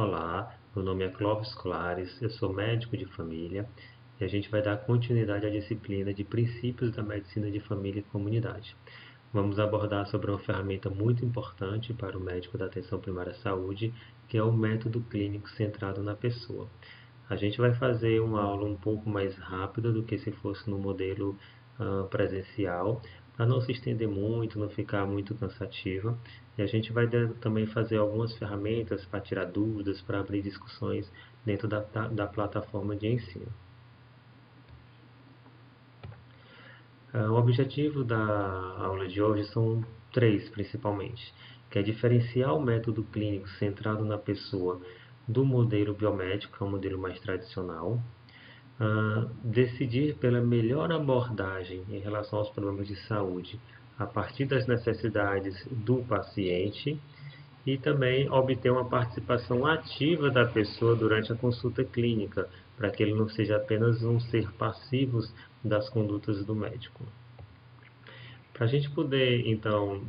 Olá, meu nome é Clóvis Colares, eu sou médico de família e a gente vai dar continuidade à disciplina de Princípios da Medicina de Família e Comunidade. Vamos abordar sobre uma ferramenta muito importante para o médico da atenção primária à saúde, que é o método clínico centrado na pessoa. A gente vai fazer uma aula um pouco mais rápida do que se fosse no modelo presencial, para não se estender muito, não ficar muito cansativa. E a gente vai também fazer algumas ferramentas para tirar dúvidas, para abrir discussões dentro da plataforma de ensino. O objetivo da aula de hoje são três, principalmente, que é diferenciar o método clínico centrado na pessoa do modelo biomédico, que é o modelo mais tradicional, decidir pela melhor abordagem em relação aos problemas de saúde a partir das necessidades do paciente e também obter uma participação ativa da pessoa durante a consulta clínica, para que ele não seja apenas um ser passivo das condutas do médico. Para a gente poder, então,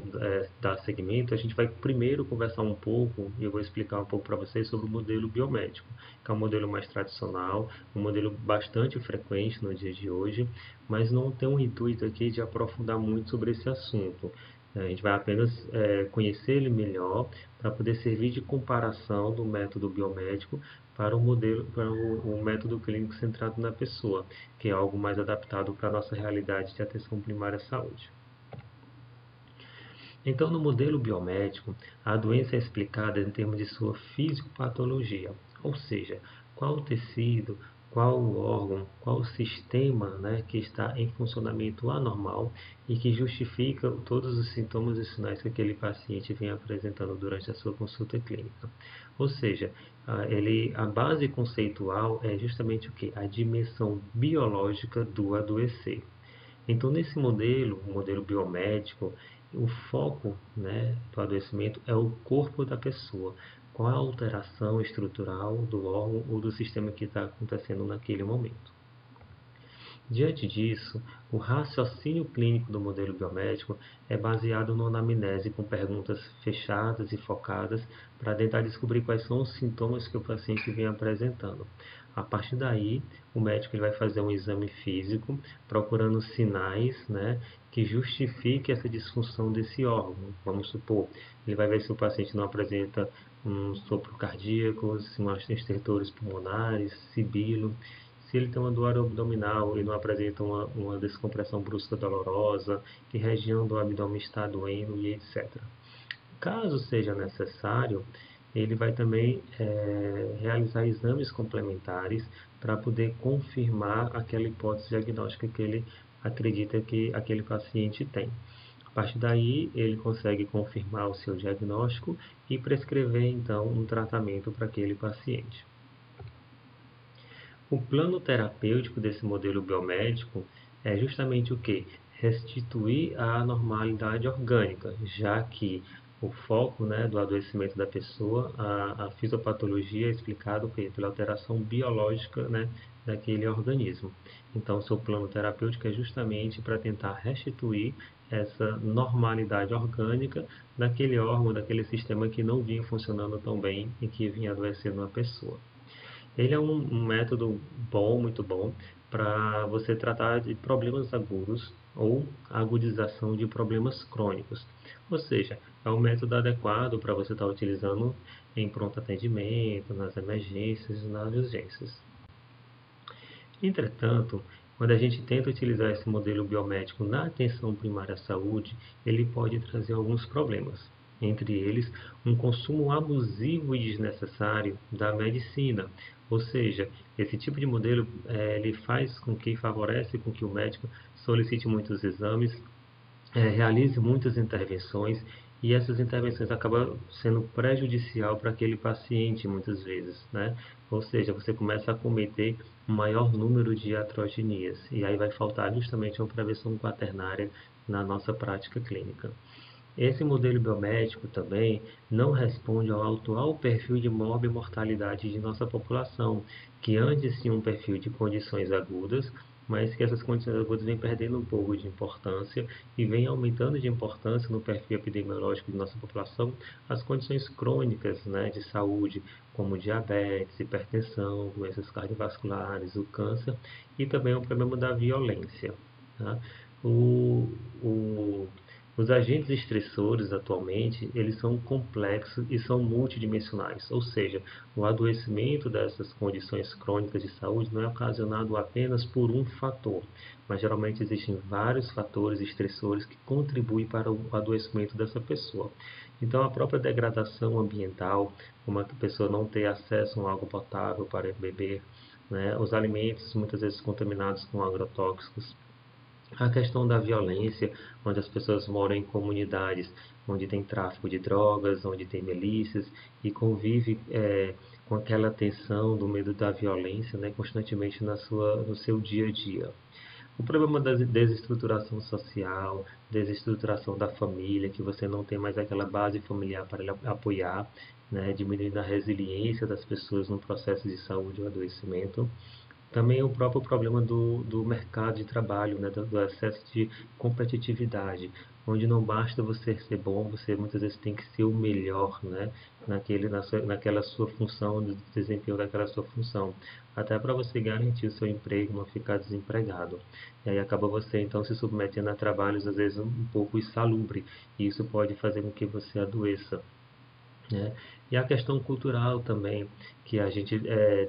dar seguimento, a gente vai primeiro conversar um pouco, e eu vou explicar um pouco para vocês sobre o modelo biomédico, que é um modelo mais tradicional, um modelo bastante frequente no dia de hoje, mas não tem um intuito aqui de aprofundar muito sobre esse assunto. A gente vai apenas conhecer ele melhor para poder servir de comparação do método biomédico para o método clínico centrado na pessoa, que é algo mais adaptado para a nossa realidade de atenção primária à saúde. Então, no modelo biomédico, a doença é explicada em termos de sua fisiopatologia, ou seja, qual o tecido, qual o órgão, qual o sistema, né, que está em funcionamento anormal e que justifica todos os sintomas e sinais que aquele paciente vem apresentando durante a sua consulta clínica. Ou seja, a base conceitual é justamente o que? A dimensão biológica do adoecer. Então, nesse modelo, o modelo biomédico, o foco, né, do adoecimento é o corpo da pessoa. Qual a alteração estrutural do órgão ou do sistema que está acontecendo naquele momento. Diante disso, o raciocínio clínico do modelo biomédico é baseado na anamnese com perguntas fechadas e focadas para tentar descobrir quais são os sintomas que o paciente vem apresentando. A partir daí, o médico ele vai fazer um exame físico, procurando sinais, né, que justifiquem essa disfunção desse órgão. Vamos supor, ele vai ver se o paciente não apresenta um sopro cardíaco, se não estertores pulmonares, sibilo. Se ele tem uma dor abdominal e não apresenta uma descompressão brusca dolorosa, que região do abdômen está doendo e etc. Caso seja necessário, ele vai também realizar exames complementares para poder confirmar aquela hipótese diagnóstica que ele acredita que aquele paciente tem. A partir daí, ele consegue confirmar o seu diagnóstico e prescrever então um tratamento para aquele paciente. O plano terapêutico desse modelo biomédico é justamente o que? Restituir a normalidade orgânica, já que o foco, né, do adoecimento da pessoa, a fisiopatologia é explicado pela alteração biológica, né, daquele organismo. Então, o seu plano terapêutico é justamente para tentar restituir essa normalidade orgânica daquele órgão, daquele sistema que não vinha funcionando tão bem e que vinha adoecendo a pessoa. Ele é um método bom, muito bom, para você tratar de problemas agudos ou agudização de problemas crônicos. Ou seja, é um método adequado para você estar utilizando em pronto atendimento, nas emergências e nas urgências. Entretanto, quando a gente tenta utilizar esse modelo biomédico na atenção primária à saúde, ele pode trazer alguns problemas. Entre eles, um consumo abusivo e desnecessário da medicina. Ou seja, esse tipo de modelo ele faz com que favorece com que o médico solicite muitos exames, realize muitas intervenções e essas intervenções acabam sendo prejudicial para aquele paciente muitas vezes, né? Ou seja, você começa a cometer um maior número de iatrogenias e aí vai faltar justamente uma prevenção quaternária na nossa prática clínica. Esse modelo biomédico também não responde ao atual perfil de morbimortalidade de nossa população, que antes tinha um perfil de condições agudas mas que essas condições agudas vêm perdendo um pouco de importância e vem aumentando de importância no perfil epidemiológico de nossa população as condições crônicas, né, de saúde, como diabetes, hipertensão, doenças cardiovasculares, o câncer e também o problema da violência. Tá? O, o, os agentes estressores atualmente, eles são complexos e são multidimensionais, ou seja, o adoecimento dessas condições crônicas de saúde não é ocasionado apenas por um fator, mas geralmente existem vários fatores estressores que contribuem para o adoecimento dessa pessoa. Então, a própria degradação ambiental, como a pessoa não ter acesso a água potável para beber, né, os alimentos muitas vezes contaminados com agrotóxicos, a questão da violência, onde as pessoas moram em comunidades onde tem tráfico de drogas, onde tem milícias e convive com aquela tensão do medo da violência, né, constantemente no seu dia a dia. O problema da desestruturação social, desestruturação da família, que você não tem mais aquela base familiar para apoiar, né, diminuindo a resiliência das pessoas no processo de saúde ou adoecimento. Também o próprio problema do mercado de trabalho, né, do excesso de competitividade, onde não basta você ser bom, você muitas vezes tem que ser o melhor, né, naquela sua função, no desempenho daquela sua função, até para você garantir o seu emprego, não ficar desempregado. E aí acaba você então se submetendo a trabalhos às vezes um pouco insalubre, e isso pode fazer com que você adoeça. Né? E a questão cultural também, que a gente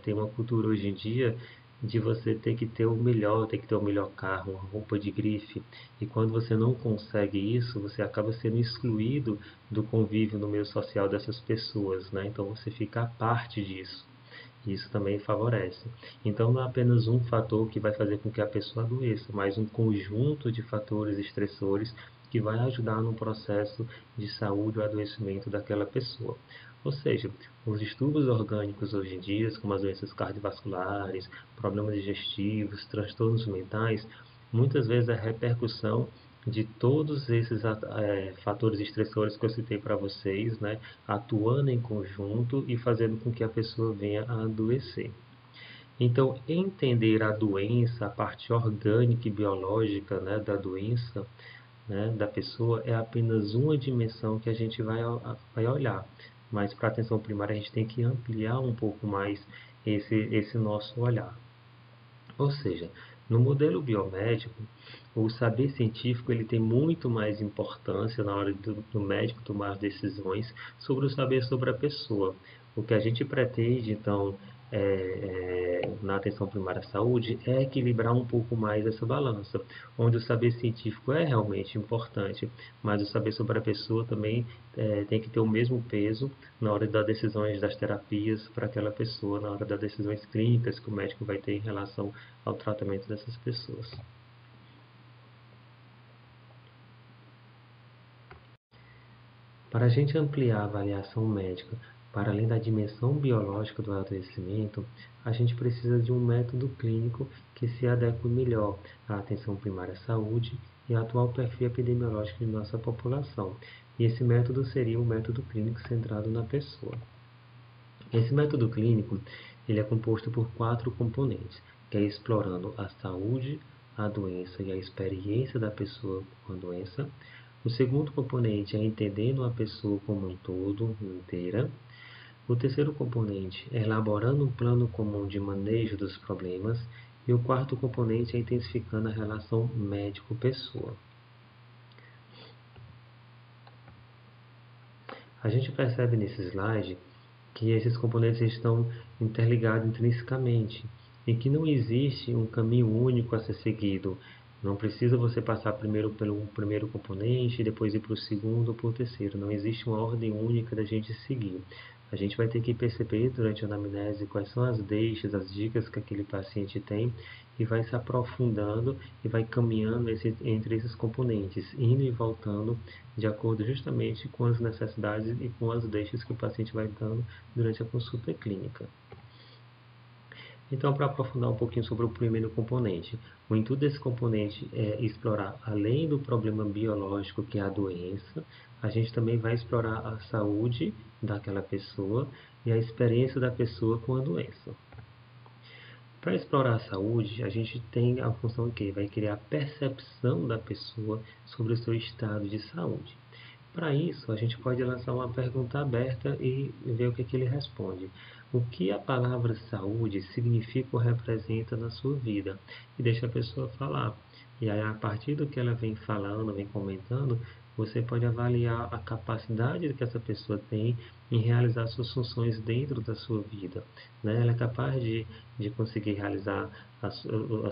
tem uma cultura hoje em dia de você ter que ter o melhor, ter que ter o melhor carro, uma roupa de grife. E quando você não consegue isso, você acaba sendo excluído do convívio no meio social dessas pessoas, né? Então você fica à parte disso. Isso também favorece. Então não é apenas um fator que vai fazer com que a pessoa adoeça, mas um conjunto de fatores estressores que vai ajudar no processo de saúde ou adoecimento daquela pessoa. Ou seja, os distúrbios orgânicos hoje em dia, como as doenças cardiovasculares, problemas digestivos, transtornos mentais, muitas vezes a repercussão de todos esses fatores estressores que eu citei para vocês, né, atuando em conjunto e fazendo com que a pessoa venha a adoecer. Então, entender a doença, a parte orgânica e biológica, né, da doença, né, da pessoa, é apenas uma dimensão que a gente vai olhar. Mas para a atenção primária a gente tem que ampliar um pouco mais esse nosso olhar. Ou seja, no modelo biomédico, o saber científico ele tem muito mais importância na hora do médico tomar decisões sobre o saber sobre a pessoa. O que a gente pretende, então, na atenção primária à saúde, é equilibrar um pouco mais essa balança, onde o saber científico é realmente importante, mas o saber sobre a pessoa também tem que ter o mesmo peso na hora das decisões das terapias para aquela pessoa, na hora das decisões clínicas que o médico vai ter em relação ao tratamento dessas pessoas. Para a gente ampliar a avaliação médica para além da dimensão biológica do adoecimento, a gente precisa de um método clínico que se adeque melhor à atenção primária à saúde e ao atual perfil epidemiológico de nossa população. E esse método seria um método clínico centrado na pessoa. Esse método clínico ele é composto por 4 componentes, que é explorando a saúde, a doença e a experiência da pessoa com a doença. O segundo componente é entendendo a pessoa como um todo, inteira. O terceiro componente é elaborando um plano comum de manejo dos problemas. E o quarto componente é intensificando a relação médico-pessoa. A gente percebe nesse slide que esses componentes estão interligados intrinsecamente e que não existe um caminho único a ser seguido. Não precisa você passar primeiro pelo primeiro componente, depois ir para o segundo ou para o terceiro. Não existe uma ordem única da gente seguir. A gente vai ter que perceber durante a anamnese quais são as deixas, as dicas que aquele paciente tem e vai se aprofundando e vai caminhando entre esses componentes, indo e voltando de acordo justamente com as necessidades e com as deixas que o paciente vai dando durante a consulta clínica. Então, para aprofundar um pouquinho sobre o primeiro componente, o intuito desse componente é explorar, além do problema biológico que é a doença, a gente também vai explorar a saúde daquela pessoa e a experiência da pessoa com a doença. Para explorar a saúde, a gente tem a função que vai criar a percepção da pessoa sobre o seu estado de saúde. Para isso, a gente pode lançar uma pergunta aberta e ver o que ele responde. O que a palavra saúde significa ou representa na sua vida? E deixa a pessoa falar. E aí, a partir do que ela vem falando, vem comentando, você pode avaliar a capacidade que essa pessoa tem em realizar suas funções dentro da sua vida. Né? Ela é capaz de conseguir realizar as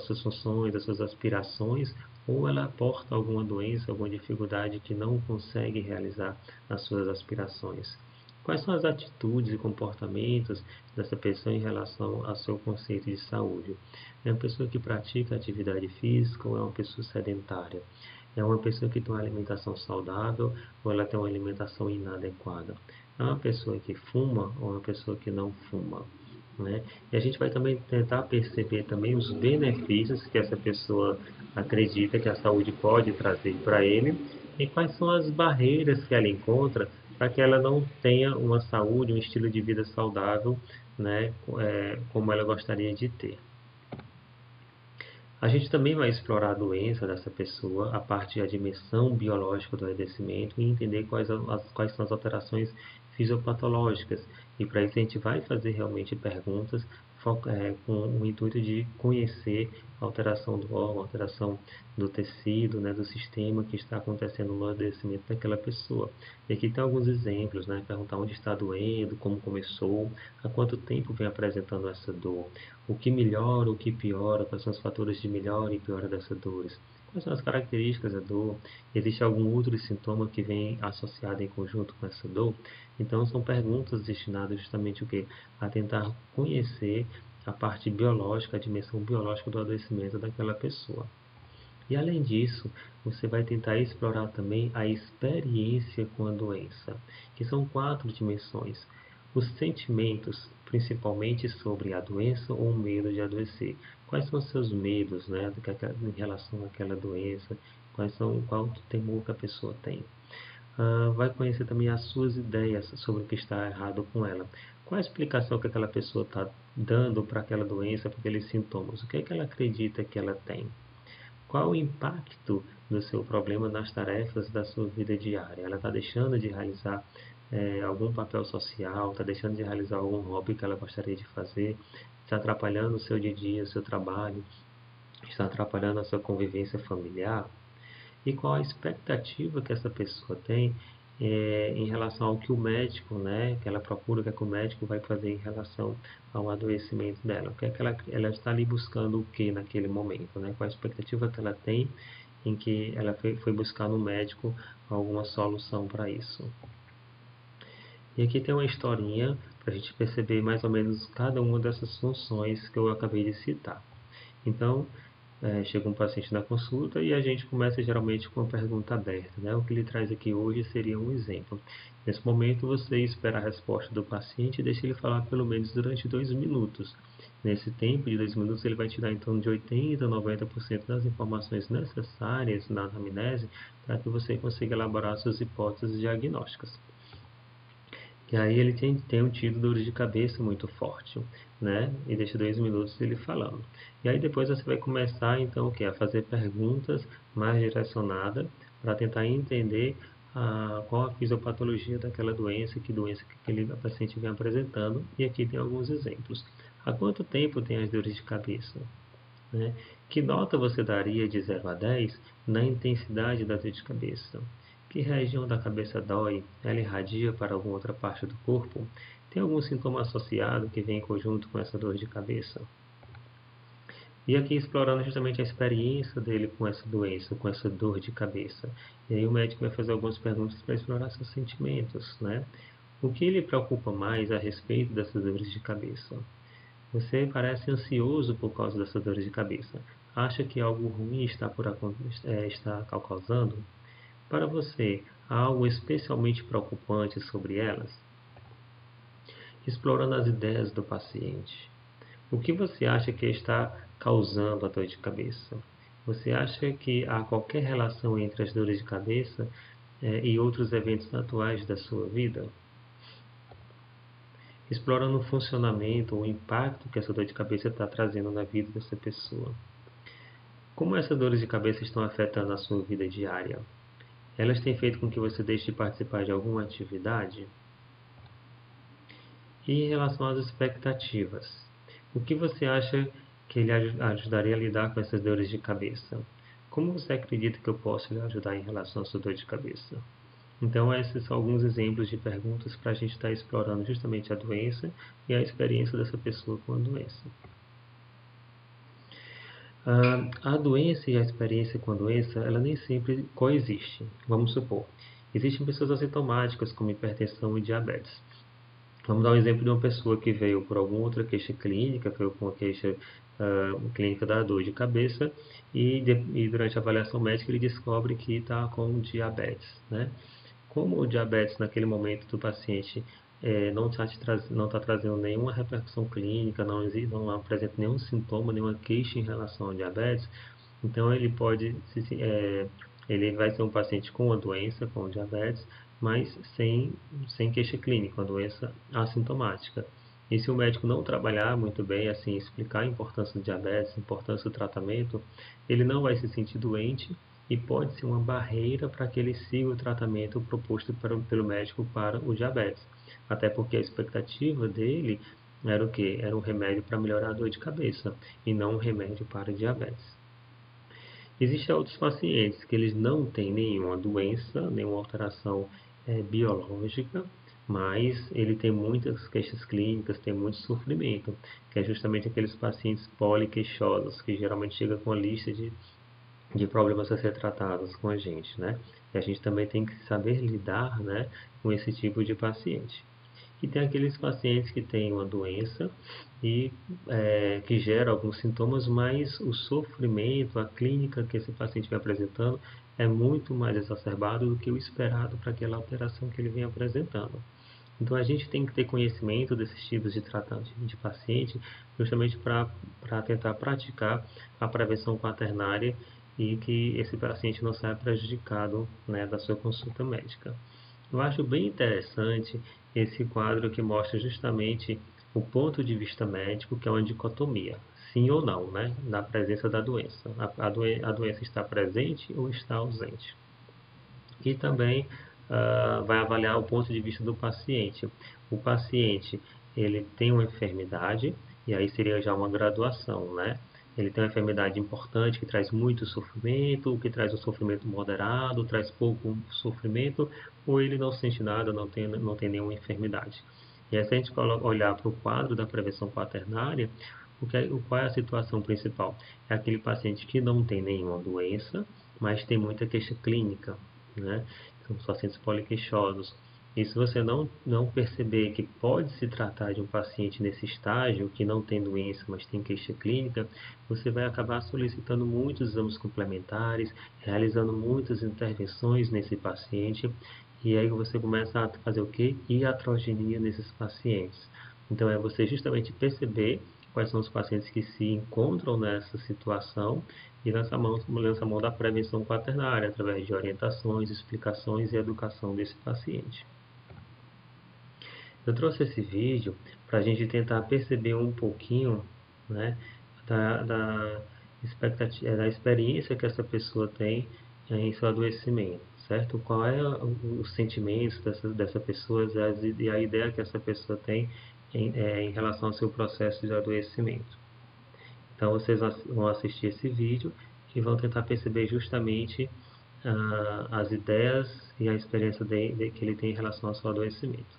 suas funções, as suas aspirações, ou ela porta alguma doença, alguma dificuldade que não consegue realizar as suas aspirações. Quais são as atitudes e comportamentos dessa pessoa em relação ao seu conceito de saúde? É uma pessoa que pratica atividade física ou é uma pessoa sedentária? É uma pessoa que tem uma alimentação saudável ou ela tem uma alimentação inadequada? É uma pessoa que fuma ou é uma pessoa que não fuma? Né? E a gente vai também tentar perceber também os benefícios que essa pessoa acredita que a saúde pode trazer para ele e quais são as barreiras que ela encontra para que ela não tenha uma saúde, um estilo de vida saudável, né, como ela gostaria de ter. A gente também vai explorar a doença dessa pessoa, a parte da dimensão biológica do adoecimento e entender quais são as alterações fisiopatológicas. E para isso a gente vai fazer realmente perguntas com o intuito de conhecer a alteração do órgão, a alteração do tecido, né, do sistema que está acontecendo no adoecimento daquela pessoa. E aqui tem alguns exemplos, né, perguntar onde está doendo, como começou, há quanto tempo vem apresentando essa dor, o que melhora, o que piora, quais são os fatores de melhora e piora dessas dores, quais são as características da dor, existe algum outro sintoma que vem associado em conjunto com essa dor. Então são perguntas destinadas justamente o quê? A tentar conhecer a parte biológica, a dimensão biológica do adoecimento daquela pessoa. E além disso, você vai tentar explorar também a experiência com a doença, que são 4 dimensões. Os sentimentos, principalmente sobre a doença ou o medo de adoecer. Quais são os seus medos, né, em relação àquela doença? Qual o temor que a pessoa tem? Vai conhecer também as suas ideias sobre o que está errado com ela. Qual a explicação que aquela pessoa está dando para aquela doença, para aqueles sintomas? O que é que ela acredita que ela tem? Qual o impacto do seu problema nas tarefas da sua vida diária? Ela está deixando de realizar algum papel social, está deixando de realizar algum hobby que ela gostaria de fazer, está atrapalhando o seu dia a dia, o seu trabalho, está atrapalhando a sua convivência familiar? E qual a expectativa que essa pessoa tem em relação ao que o médico, né, que ela procura, o que, é que o médico vai fazer em relação ao adoecimento dela? O que é que ela está ali buscando o que naquele momento, né? Qual a expectativa que ela tem em que ela foi buscar no médico alguma solução para isso? E aqui tem uma historinha para a gente perceber mais ou menos cada uma dessas funções que eu acabei de citar. Então, chega um paciente na consulta e a gente começa geralmente com uma pergunta aberta, né? O que ele traz aqui hoje seria um exemplo. Nesse momento, você espera a resposta do paciente e deixa ele falar pelo menos durante 2 minutos. Nesse tempo de 2 minutos, ele vai te dar em torno de 80% a 90% das informações necessárias na anamnese para que você consiga elaborar suas hipóteses diagnósticas. E aí ele tem tido dores de cabeça muito forte, né? E deixa 2 minutos ele falando. E aí depois você vai começar então o que? A fazer perguntas mais direcionadas para tentar entender qual a fisiopatologia daquela doença, que doença que aquele paciente vem apresentando. E aqui tem alguns exemplos. Há quanto tempo tem as dores de cabeça? Né? Que nota você daria de 0 a 10 na intensidade da dor de cabeça? Que região da cabeça dói? Ela irradia para alguma outra parte do corpo? Tem algum sintoma associado que vem em conjunto com essa dor de cabeça? E aqui explorando justamente a experiência dele com essa doença, com essa dor de cabeça. E aí o médico vai fazer algumas perguntas para explorar seus sentimentos, né? O que lhe preocupa mais a respeito dessas dores de cabeça? Você parece ansioso por causa dessas dores de cabeça. Acha que algo ruim está causando? Para você, há algo especialmente preocupante sobre elas? Explorando as ideias do paciente. O que você acha que está causando a dor de cabeça? Você acha que há qualquer relação entre as dores de cabeça e outros eventos atuais da sua vida? explorando o funcionamento, o impacto que essa dor de cabeça está trazendo na vida dessa pessoa. Como essas dores de cabeça estão afetando a sua vida diária? Elas têm feito com que você deixe de participar de alguma atividade? E em relação às expectativas, o que você acha que lhe ajudaria a lidar com essas dores de cabeça? Como você acredita que eu posso lhe ajudar em relação à sua dor de cabeça? Então, esses são alguns exemplos de perguntas para a gente estar explorando justamente a doença e a experiência dessa pessoa com a doença. A doença e a experiência com a doença, ela nem sempre coexistem. Vamos supor, existem pessoas assintomáticas como hipertensão e diabetes. Vamos dar um exemplo de uma pessoa que veio por alguma outra queixa clínica, veio com uma queixa clínica da dor de cabeça e durante a avaliação médica ele descobre que está com diabetes, né? Como o diabetes naquele momento do paciente não está trazendo nenhuma repercussão clínica, não apresenta nenhum sintoma, nenhuma queixa em relação ao diabetes, então ele vai ser um paciente com a doença, com diabetes, mas sem queixa clínica, uma doença assintomática. E se o médico não trabalhar muito bem, assim, explicar a importância do diabetes, a importância do tratamento, ele não vai se sentir doente e pode ser uma barreira para que ele siga o tratamento proposto pelo médico para o diabetes. Até porque a expectativa dele era o quê? Era um remédio para melhorar a dor de cabeça e não um remédio para diabetes. Existem outros pacientes que eles não têm nenhuma doença, nenhuma alteração biológica, mas ele tem muitas queixas clínicas, tem muito sofrimento, que é justamente aqueles pacientes poliqueixosos, que geralmente chegam com a lista de problemas a ser tratados com a gente, né? E a gente também tem que saber lidar, né, com esse tipo de paciente. E tem aqueles pacientes que têm uma doença e que gera alguns sintomas, mas o sofrimento, a clínica que esse paciente vem apresentando é muito mais exacerbado do que o esperado para aquela alteração que ele vem apresentando. Então a gente tem que ter conhecimento desses tipos de tratamento de paciente, justamente para tentar praticar a prevenção quaternária e que esse paciente não saia prejudicado, né, da sua consulta médica. Eu acho bem interessante esse quadro que mostra justamente o ponto de vista médico, que é uma dicotomia, sim ou não, né, da presença da doença. A doença está presente ou está ausente. E também vai avaliar o ponto de vista do paciente. O paciente, ele tem uma enfermidade, e aí seria já uma graduação, né? Ele tem uma enfermidade importante que traz muito sofrimento, que traz um sofrimento moderado, traz pouco sofrimento, ou ele não sente nada, não tem nenhuma enfermidade. E aí, se a gente olhar para o quadro da prevenção quaternária, qual é a situação principal? É aquele paciente que não tem nenhuma doença, mas tem muita queixa clínica, né? São os pacientes poliqueixosos. E se você não perceber que pode se tratar de um paciente nesse estágio, que não tem doença, mas tem queixa clínica, você vai acabar solicitando muitos exames complementares, realizando muitas intervenções nesse paciente, e aí você começa a fazer o quê? Iatrogenia nesses pacientes. Então, é você justamente perceber quais são os pacientes que se encontram nessa situação e lançar mão da prevenção quaternária, através de orientações, explicações e educação desse paciente. Eu trouxe esse vídeo para a gente tentar perceber um pouquinho, né, da experiência que essa pessoa tem em seu adoecimento, certo? Qual é os sentimentos dessa pessoa e a ideia que essa pessoa tem em relação ao seu processo de adoecimento. Então, vocês vão assistir esse vídeo e vão tentar perceber justamente as ideias e a experiência que ele tem em relação ao seu adoecimento.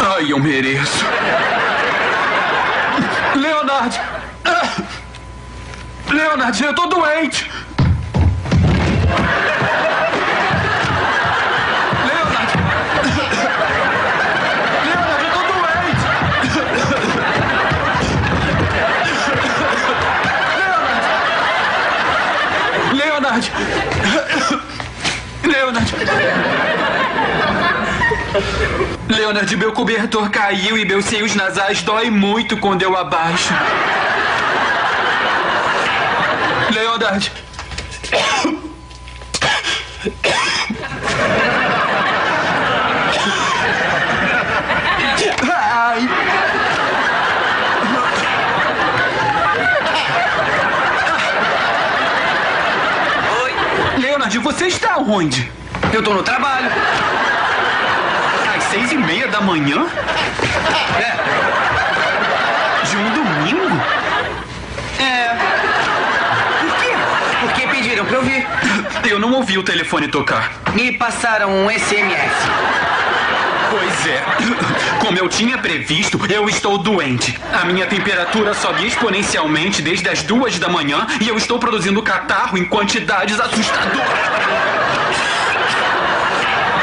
Ai, eu mereço. Leonard! Leonard, eu tô doente! Leonard! Leonard, eu tô doente! Leonard! Leonard! Leonard, meu cobertor caiu e meus seios nasais dói muito quando eu abaixo. Leonard. Ai. Oi, Leonard, você está onde? eu tô no trabalho. Às 6:30 da manhã? De um domingo? Por quê? Porque pediram pra eu vir. Eu não ouvi o telefone tocar. Me passaram um SMS. Pois é. Como eu tinha previsto, eu estou doente. A minha temperatura sobe exponencialmente desde as 2 da manhã e eu estou produzindo catarro em quantidades assustadoras.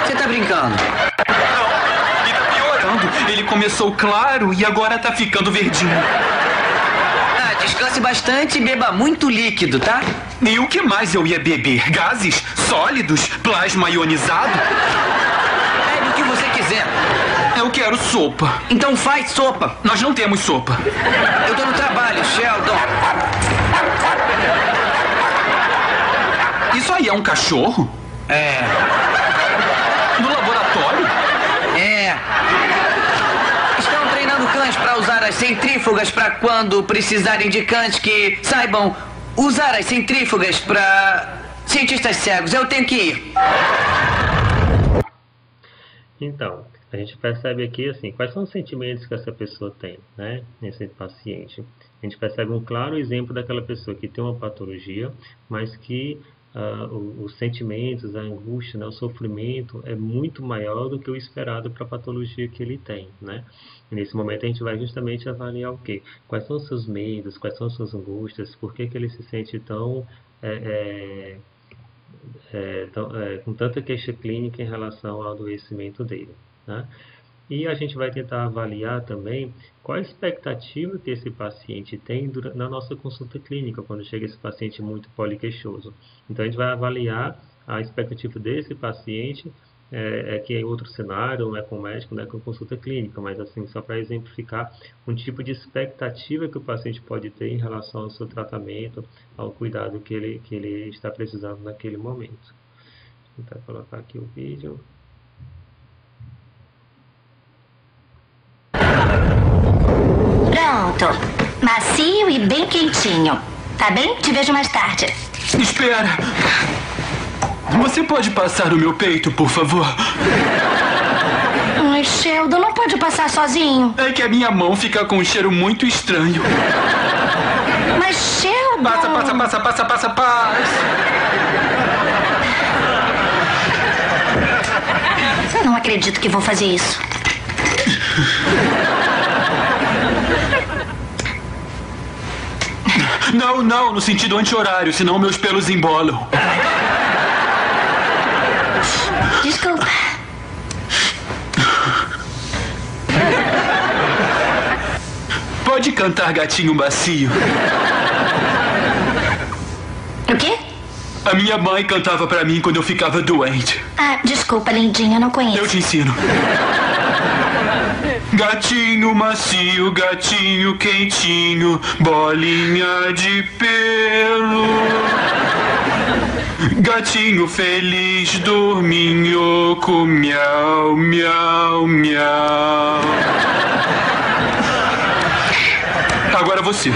Você tá brincando? Não, e tá piorando. Ele começou claro e agora tá ficando verdinho. Ah, descanse bastante e beba muito líquido, tá? E o que mais eu ia beber? Gases? Sólidos? Plasma ionizado? Bebe o que você quiser. Eu quero sopa. Então faz sopa. Nós não temos sopa. Eu tô no trabalho, Sheldon. Isso aí é um cachorro? No laboratório? Estão treinando cães pra usar as centrífugas pra quando precisarem de cães que saibam usar as centrífugas pra cientistas cegos. Eu tenho que ir. Então, a gente percebe aqui, assim, quais são os sentimentos que essa pessoa tem, né, nesse paciente. A gente percebe um claro exemplo daquela pessoa que tem uma patologia, mas que os sentimentos, a angústia, né, o sofrimento é muito maior do que o esperado para a patologia que ele tem, né? E nesse momento a gente vai justamente avaliar o quê? Quais são os seus medos, quais são as suas angústias, por que que ele se sente com tanta queixa clínica em relação ao adoecimento dele, né? E a gente vai tentar avaliar também qual a expectativa que esse paciente tem na nossa consulta clínica, quando chega esse paciente muito poliqueixoso. Então, a gente vai avaliar a expectativa desse paciente, que é outro cenário, não é com o médico, não é com consulta clínica, mas assim, só para exemplificar um tipo de expectativa que o paciente pode ter em relação ao seu tratamento, ao cuidado que ele está precisando naquele momento. Vou tentar colocar aqui o vídeo. Pronto. Macio e bem quentinho. Tá bem? Te vejo mais tarde. Espera! Você pode passar no meu peito, por favor? Ai, Sheldon, não pode passar sozinho. É que a minha mão fica com um cheiro muito estranho. Mas, Sheldon... Passa. Não acredito que vou fazer isso. Não, no sentido anti-horário, senão meus pelos embolam. Desculpa. Pode cantar Gatinho Macio. O quê? A minha mãe cantava pra mim quando eu ficava doente. Ah, desculpa, lindinha, não Eu conheço. te ensino. Gatinho macio, gatinho quentinho, bolinha de pelo. Gatinho feliz, dorminhoco, miau, miau, miau. Agora você.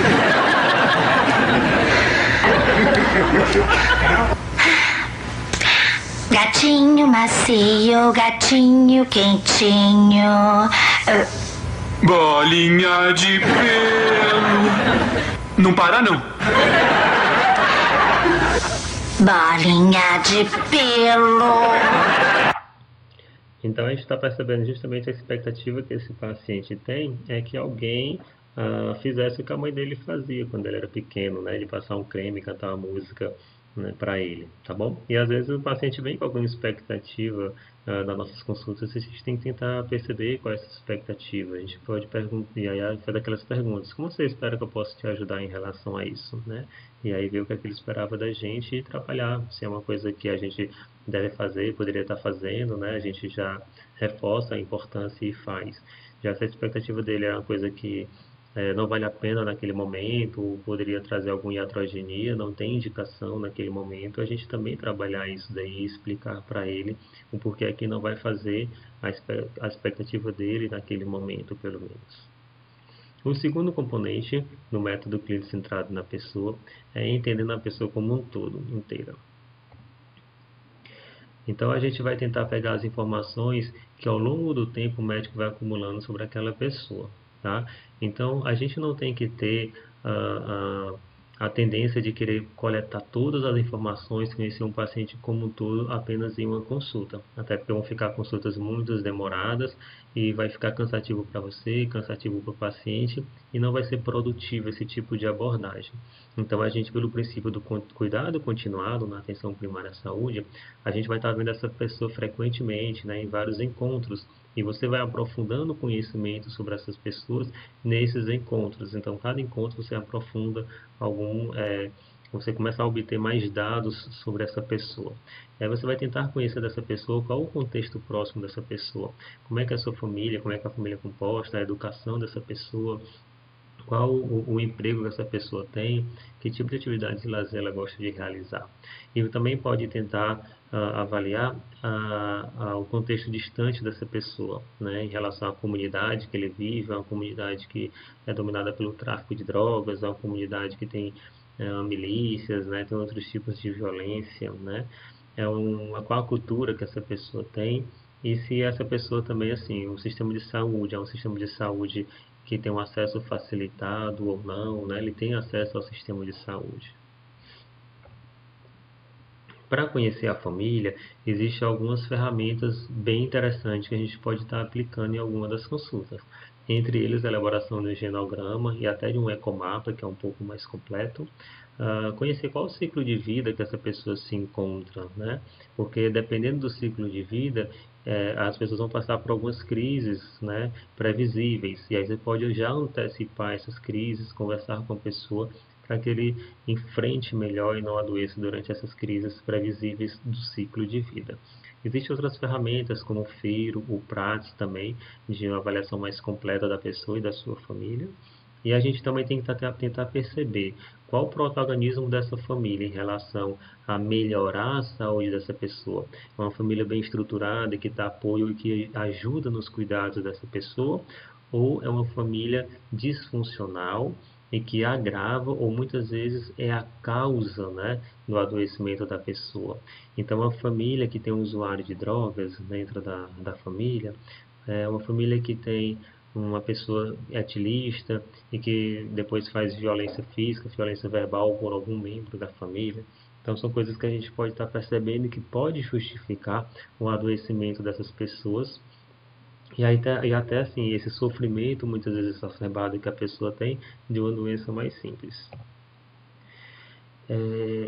Gatinho macio, gatinho quentinho. Bolinha de pelo. Não para, não. Bolinha de pelo. Então a gente está percebendo justamente a expectativa que esse paciente tem é que alguém fizesse o que a mãe dele fazia quando ele era pequeno, né? De passar um creme, cantar uma música, né, para ele, tá bom? E às vezes o paciente vem com alguma expectativa nas nossas consultas, a gente tem que tentar perceber qual é essa expectativa. A gente pode perguntar, e aí fazer aquelas perguntas: como você espera que eu possa te ajudar em relação a isso, né? E aí ver o que é que ele esperava da gente e trabalhar, se é uma coisa que a gente deve fazer, poderia estar fazendo, né? A gente já reforça a importância e faz. Já se a expectativa dele é uma coisa que não vale a pena naquele momento, ou poderia trazer alguma iatrogenia, não tem indicação naquele momento, a gente também trabalhar isso daí, explicar para ele o porquê é que não vai fazer a expectativa dele naquele momento, pelo menos. O segundo componente no método clínico centrado na pessoa é entendendo a pessoa como um todo, inteira. Então a gente vai tentar pegar as informações que ao longo do tempo o médico vai acumulando sobre aquela pessoa, tá? Então a gente não tem que ter a tendência de querer coletar todas as informações, conhecer um paciente como um todo apenas em uma consulta, até porque vão ficar consultas muito demoradas e vai ficar cansativo para você, cansativo para o paciente e não vai ser produtivo esse tipo de abordagem. Então a gente, pelo princípio do cuidado continuado na atenção primária à saúde, a gente vai estar vendo essa pessoa frequentemente, né, em vários encontros, e você vai aprofundando o conhecimento sobre essas pessoas nesses encontros. Então, cada encontro você aprofunda você começa a obter mais dados sobre essa pessoa. Aí você vai tentar conhecer dessa pessoa, qual o contexto próximo dessa pessoa, como é que é a sua família, como é que a família é composta, a educação dessa pessoa, qual o emprego que essa pessoa tem, que tipo de atividade de lazer ela gosta de realizar. E também pode tentar avaliar o contexto distante dessa pessoa, né, em relação à comunidade que ele vive, uma comunidade que é dominada pelo tráfico de drogas, uma comunidade que tem milícias, né, tem outros tipos de violência, né, qual a cultura que essa pessoa tem, e se essa pessoa também, assim, o sistema de saúde é um sistema de saúde que tem um acesso facilitado ou não, né? Ele tem acesso ao sistema de saúde. Para conhecer a família, existem algumas ferramentas bem interessantes que a gente pode estar aplicando em alguma das consultas. Entre eles, a elaboração do genograma e até de um ecomapa, que é um pouco mais completo. Conhecer qual o ciclo de vida que essa pessoa se encontra, né? Porque dependendo do ciclo de vida, as pessoas vão passar por algumas crises, né, previsíveis. E aí você pode já antecipar essas crises, conversar com a pessoa para que ele enfrente melhor e não adoeça durante essas crises previsíveis do ciclo de vida. Existem outras ferramentas como o FIRO, o PRATS também, de uma avaliação mais completa da pessoa e da sua família. E a gente também tem que tentar perceber qual o protagonismo dessa família em relação a melhorar a saúde dessa pessoa. É uma família bem estruturada, que dá apoio e que ajuda nos cuidados dessa pessoa, ou é uma família disfuncional e que agrava ou muitas vezes é a causa, né, do adoecimento da pessoa. Então, a família que tem um usuário de drogas dentro da família, é uma família que tem uma pessoa etilista e que depois faz violência física, violência verbal por algum membro da família. Então, são coisas que a gente pode estar percebendo que pode justificar o adoecimento dessas pessoas. E até assim, esse sofrimento muitas vezes exacerbado que a pessoa tem de uma doença mais simples.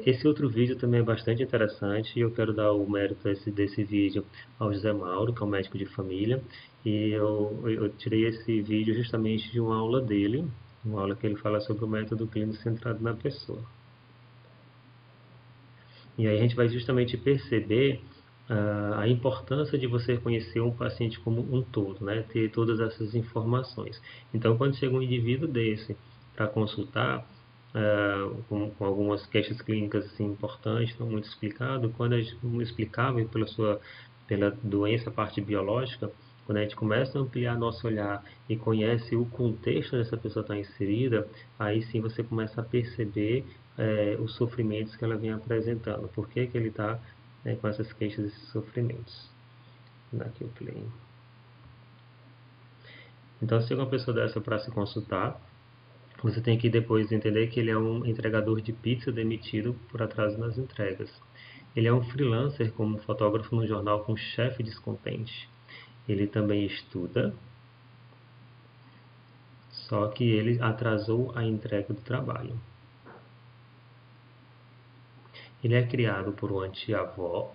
Esse outro vídeo também é bastante interessante e eu quero dar o mérito desse vídeo ao José Mauro, que é um médico de família, e eu tirei esse vídeo justamente de uma aula dele, uma aula que ele fala sobre o método clínico centrado na pessoa. E aí a gente vai justamente perceber a importância de você conhecer um paciente como um todo, né? Ter todas essas informações. Então, quando chega um indivíduo desse para consultar, com algumas queixas clínicas assim, importantes, não muito explicado, quando a gente não explicava pela doença, a parte biológica, quando a gente começa a ampliar nosso olhar e conhece o contexto onde essa pessoa está inserida, aí sim você começa a perceber os sofrimentos que ela vem apresentando, por que ele está com essas queixas, esses sofrimentos. Vou dar aqui o play. Então, se chega uma pessoa dessa para se consultar, você tem que depois entender que ele é um entregador de pizza demitido por atraso nas entregas. Ele é um freelancer como fotógrafo no jornal com chefe descontente. Ele também estuda, só que ele atrasou a entrega do trabalho. Ele é criado por uma tia-avó,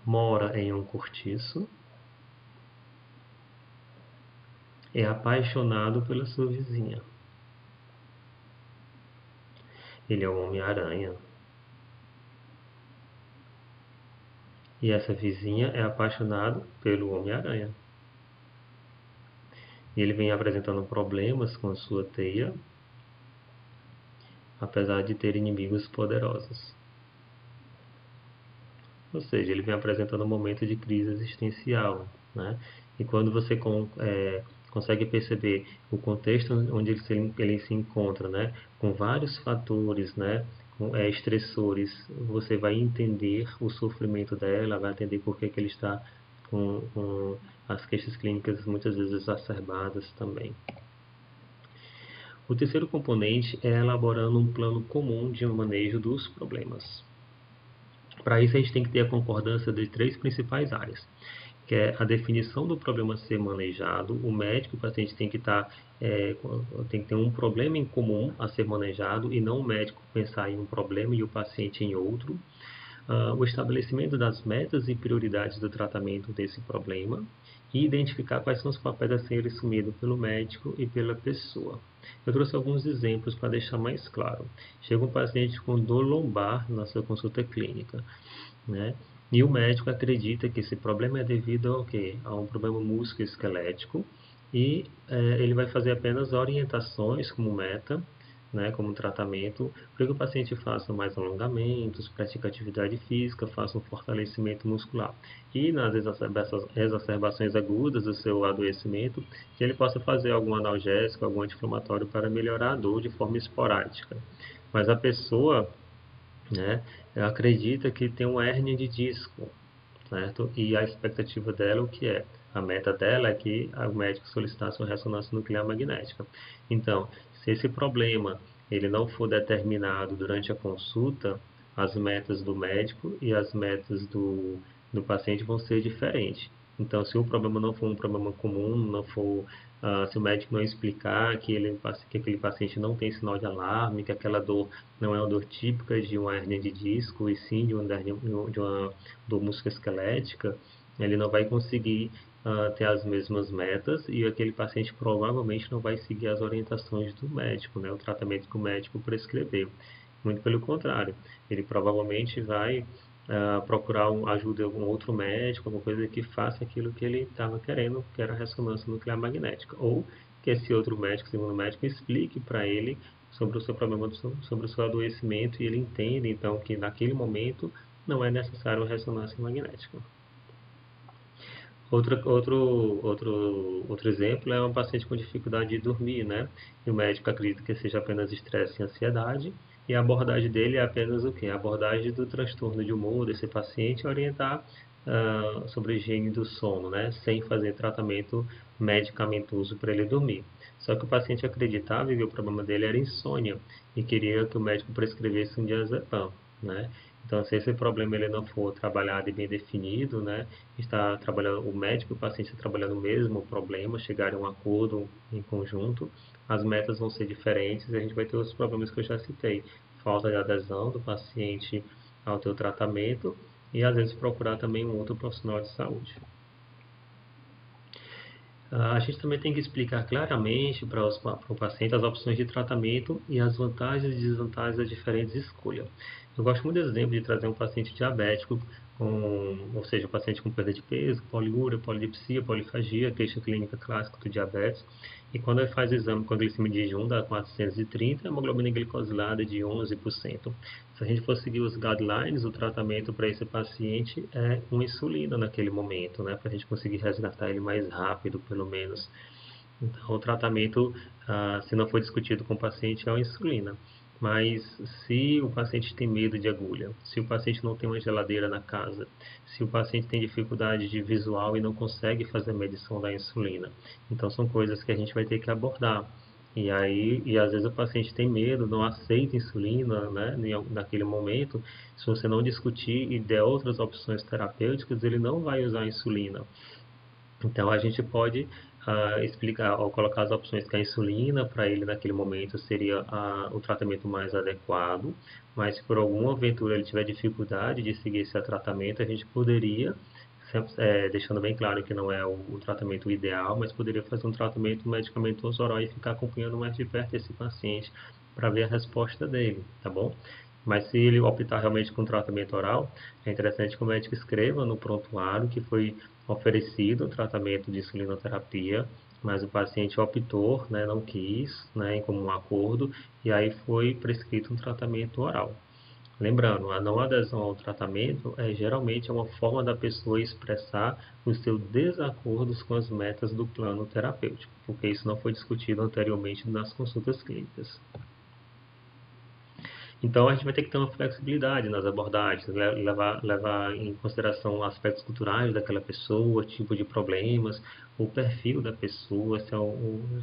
mora em um cortiço, é apaixonado pela sua vizinha. Ele é um Homem-Aranha. E essa vizinha é apaixonada pelo Homem-Aranha. E ele vem apresentando problemas com a sua teia, apesar de ter inimigos poderosos. Ou seja, ele vem apresentando um momento de crise existencial, né? E quando você consegue perceber o contexto onde ele se encontra, né? Com vários fatores, né? Estressores, você vai entender o sofrimento dela, vai entender por que ele está com as queixas clínicas muitas vezes exacerbadas também. O terceiro componente é elaborando um plano comum de manejo dos problemas. Para isso, a gente tem que ter a concordância de 3 principais áreas, que é a definição do problema a ser manejado. O médico e o paciente tem que ter um problema em comum a ser manejado e não o médico pensar em um problema e o paciente em outro. O estabelecimento das metas e prioridades do tratamento desse problema e identificar quais são os papéis a serem assumidos pelo médico e pela pessoa. Eu trouxe alguns exemplos para deixar mais claro. Chega um paciente com dor lombar na sua consulta clínica, né? E o médico acredita que esse problema é devido ao quê? A um problema musculoesquelético e ele vai fazer apenas orientações como meta, né, como tratamento, para que o paciente faça mais alongamentos, pratique atividade física, faça um fortalecimento muscular. E nas exacerbações agudas do seu adoecimento, que ele possa fazer algum analgésico, algum anti-inflamatório para melhorar a dor de forma esporádica. Mas a pessoa, né, acredita que tem uma hérnia de disco, certo? E a expectativa dela, o que é? A meta dela é que o médico solicitasse uma ressonância nuclear magnética. Então, se esse problema ele não for determinado durante a consulta, as metas do médico e as metas do paciente vão ser diferentes. Então, se o problema não for um problema comum, não for, se o médico não explicar que aquele paciente não tem sinal de alarme, que aquela dor não é uma dor típica de uma hérnia de disco, e sim de uma dor musculoesquelética, ele não vai conseguir ter as mesmas metas e aquele paciente provavelmente não vai seguir as orientações do médico, né, o tratamento que o médico prescreveu. Muito pelo contrário, ele provavelmente vai procurar ajuda de algum outro médico, alguma coisa que faça aquilo que ele estava querendo, que era a ressonância nuclear magnética. Ou que esse outro médico, segundo médico, explique para ele sobre o seu problema, sobre o seu adoecimento, e ele entende, então, que naquele momento não é necessário a ressonância magnética. Outro exemplo é um paciente com dificuldade de dormir, né? E o médico acredita que seja apenas estresse e ansiedade, e a abordagem dele é apenas o quê? A abordagem do transtorno de humor desse paciente, orientar sobre a higiene do sono, né? Sem fazer tratamento medicamentoso para ele dormir. Só que o paciente acreditava que o problema dele era insônia e queria que o médico prescrevesse um diazepam, né? Então, se esse problema ele não for trabalhado e bem definido, né, está trabalhando o médico e o paciente trabalhando o mesmo problema, chegarem a um acordo em conjunto, as metas vão ser diferentes e a gente vai ter os problemas que eu já citei. Falta de adesão do paciente ao teu tratamento e, às vezes, procurar também um outro profissional de saúde. A gente também tem que explicar claramente para o paciente as opções de tratamento e as vantagens e desvantagens das diferentes escolhas. Eu gosto muito desse exemplo de trazer um paciente diabético, ou seja, um paciente com perda de peso, poliúria, polidipsia, polifagia, queixa clínica clássica do diabetes. E quando ele faz o exame com a glicemia de jejum, dá 430, a hemoglobina glicosilada de 11%. Se a gente for seguir os guidelines, o tratamento para esse paciente é uma insulina naquele momento, né, para a gente conseguir resgatar ele mais rápido, pelo menos. Então, o tratamento, se não for discutido com o paciente, é uma insulina. Mas se o paciente tem medo de agulha, se o paciente não tem uma geladeira na casa, se o paciente tem dificuldade de visual e não consegue fazer a medição da insulina, então são coisas que a gente vai ter que abordar. E às vezes o paciente tem medo, não aceita insulina, né, naquele momento. Se você não discutir e der outras opções terapêuticas, ele não vai usar a insulina. Então a gente pode explicar ou colocar as opções que a insulina para ele naquele momento seria o tratamento mais adequado, mas se por alguma aventura ele tiver dificuldade de seguir esse tratamento, a gente poderia, deixando bem claro que não é o tratamento ideal, mas poderia fazer um tratamento medicamentoso oral e ficar acompanhando mais de perto esse paciente para ver a resposta dele, tá bom? Mas se ele optar realmente com tratamento oral, é interessante que o médico escreva no prontuário que foi oferecido o tratamento de insulinoterapia, mas o paciente optou, né, não quis, né, em comum acordo, e aí foi prescrito um tratamento oral. Lembrando, a não adesão ao tratamento geralmente é uma forma da pessoa expressar os seus desacordos com as metas do plano terapêutico, porque isso não foi discutido anteriormente nas consultas clínicas. Então, a gente vai ter que ter uma flexibilidade nas abordagens, levar em consideração aspectos culturais daquela pessoa, tipo de problemas, o perfil da pessoa, se é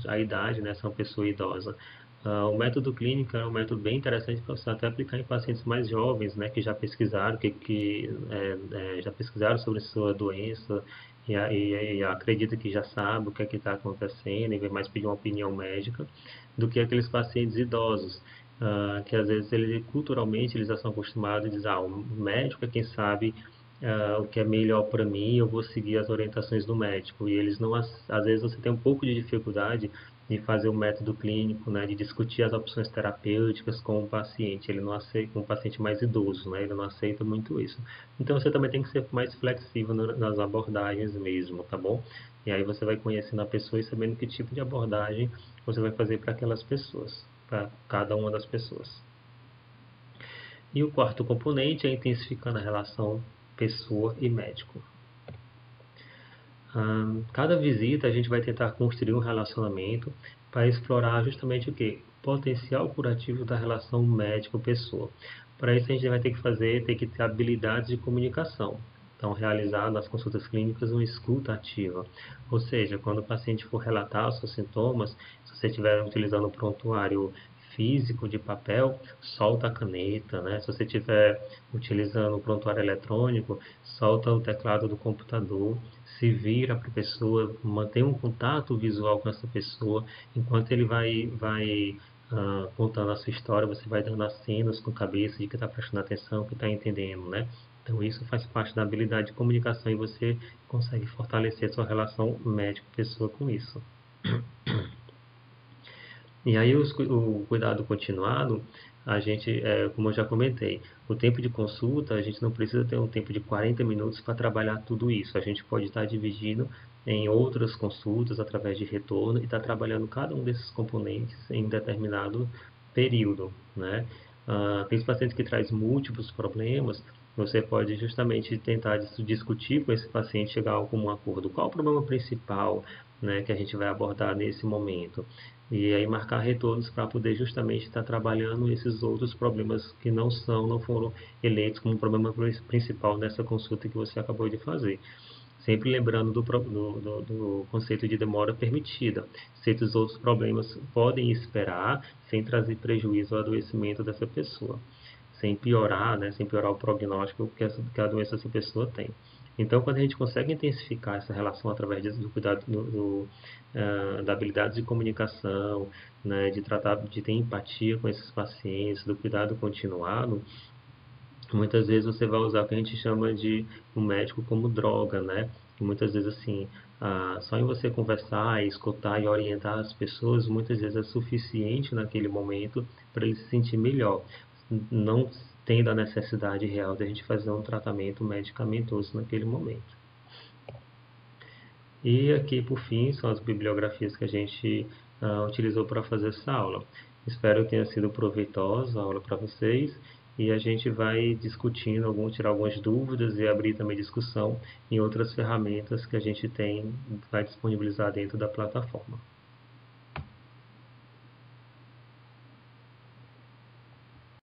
a idade, né, se é uma pessoa idosa. O método clínico é um método bem interessante para você até aplicar em pacientes mais jovens, né, que já pesquisaram, já pesquisaram sobre sua doença e acredita que já sabe o que é que está acontecendo e vai mais pedir uma opinião médica, do que aqueles pacientes idosos. Que às vezes culturalmente eles já são acostumados a dizer, o médico é quem sabe o que é melhor para mim, eu vou seguir as orientações do médico. E eles não, às vezes você tem um pouco de dificuldade de fazer o método clínico, né, de discutir as opções terapêuticas com o paciente. Ele não aceita, com um paciente mais idoso, né, ele não aceita muito isso. Então você também tem que ser mais flexível nas abordagens mesmo, tá bom? E aí você vai conhecendo a pessoa e sabendo que tipo de abordagem você vai fazer para aquelas pessoas, para cada uma das pessoas. E o quarto componente é intensificando a relação pessoa e médico. Cada visita a gente vai tentar construir um relacionamento para explorar justamente o que? O potencial curativo da relação médico-pessoa. Para isso a gente vai ter que ter habilidades de comunicação. Então, realizar nas consultas clínicas uma escuta ativa. Ou seja, quando o paciente for relatar os seus sintomas, se você estiver utilizando um prontuário físico de papel, solta a caneta, né? Se você estiver utilizando o prontuário eletrônico, solta o teclado do computador, se vira para a pessoa, mantém um contato visual com essa pessoa, enquanto ele vai contando a sua história, você vai dando acenos com a cabeça de que está prestando atenção, que está entendendo, né? Então isso faz parte da habilidade de comunicação e você consegue fortalecer sua relação médico-pessoa com isso. E aí o cuidado continuado, a gente, como eu já comentei, o tempo de consulta, a gente não precisa ter um tempo de 40 minutos para trabalhar tudo isso. A gente pode estar dividindo em outras consultas através de retorno e estar trabalhando cada um desses componentes em determinado período, né? Tem pacientes que trazem múltiplos problemas, você pode justamente tentar discutir com esse paciente, chegar a um acordo. Qual o problema principal, né, que a gente vai abordar nesse momento? E aí marcar retornos para poder justamente estar trabalhando esses outros problemas que não foram eleitos como problema principal nessa consulta que você acabou de fazer. Sempre lembrando do conceito de demora permitida. Se esses outros problemas podem esperar sem trazer prejuízo ao adoecimento dessa pessoa, sem piorar o prognóstico que a doença dessa pessoa tem. Então, quando a gente consegue intensificar essa relação através do cuidado da habilidade de comunicação, né, de ter empatia com esses pacientes, do cuidado continuado, muitas vezes você vai usar o que a gente chama de um médico como droga, né? E muitas vezes assim, só em você conversar, escutar e orientar as pessoas, muitas vezes é suficiente naquele momento para ele se sentir melhor, não tendo a necessidade real de a gente fazer um tratamento medicamentoso naquele momento. E aqui, por fim, são as bibliografias que a gente utilizou para fazer essa aula. Espero que tenha sido proveitosa a aula para vocês e a gente vai discutindo, tirar algumas dúvidas e abrir também discussão em outras ferramentas que a gente vai disponibilizar dentro da plataforma.